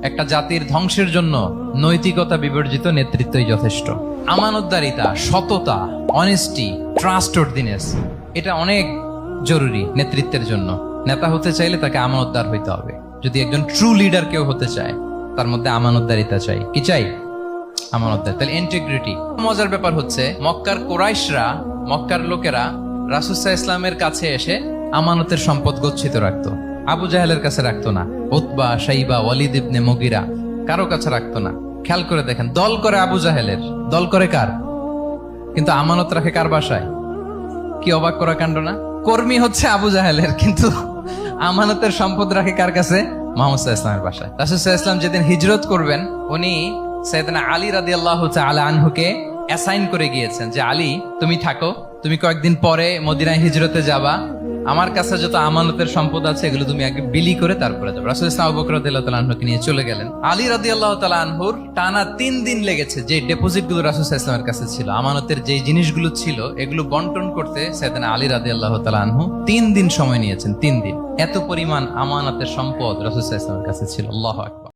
একটা জাতির ধ্বংসের জন্য নৈতিকতা বিবর্জিত নেতৃত্বই যথেষ্ট। আমানতদারিতা, সততা, অনেস্টি, ট্রাস্টওয়ার্দিনেস, এটা অনেক জরুরি নেতৃত্বের জন্য। নেতা হতে চাইলে তাকে আমানতদার হইতে হবে। যদি একজন ট্রু লিডার কেউ হতে চায়, তার মধ্যে আমানতদারিতা চাই। কি চাই? আমানতদার, তাহলে ইন্টিগ্রিটি। মজার ব্যাপার হচ্ছে, মক্কার কুরাইশরা, মক্কার লোকেরা রাসূল সাল্লাল্লাহু আলাইহি ওয়াসাল্লামের কাছে এসে আমানতের সম্পদ গচ্ছিত রাখতো। আবু জাহেলের কাছে রাখতো না, উতবা, শাইবা, ওয়ালিদ ইবনে মুগিরা, কারো কাছে রাখতো না। খেয়াল করে দেখেন, দল করে আবু জাহেলের, দল করে কার? কিন্তু আমানত রাখে কার বাসায়? কি অবাক করা কাণ্ড না? কর্মী হচ্ছে আবু জাহেলের, কিন্তু আমানতের সম্পদ রাখে কার কাছে? মুহাম্মদ সাল্লাল্লাহু আলাইহি ওয়াসাল্লামের বাসায়। রাসূল সাল্লাল্লাহু আলাইহি ওয়াসাল্লাম যেদিন হিজরত করবেন, উনি সাইয়েদনা আলী রাদিয়াল্লাহু তাআলা আনহুকে অ্যাসাইন করে গিয়েছেন যে, আলী তুমি থাকো, তুমি কয়েকদিন পরে মদিনায় হিজরতে যাবা, আমার কাছে যত আমানতের সম্পদ আছে এগুলো তুমি আগে বিলি করে তারপরে যাবে। রাসূল সাল্লাল্লাহু আবু বকর রাদিয়াল্লাহু তাআলা আনহুকে নিয়ে চলে গেলেন। আলী রাদিয়াল্লাহু তাআলা আনহুর টানা 3 দিন লেগেছে যে ডেপোজিট গুলো রাসূল সাল্লাল্লাহু আলাইহি ওয়াসাল্লামের কাছে ছিল, আমানতের যে জিনিসগুলো ছিল, এগুলো বন্টন করতে সাইয়েদনা আলী রাদিয়াল্লাহু তাআলা আনহু 3 দিন সময় নিয়েছেন। 3 দিন। এত পরিমাণ আমানতের সম্পদ রাসূল সাল্লাল্লাহু আলাইহি ওয়াসাল্লামের কাছে ছিল। আল্লাহু আকবার।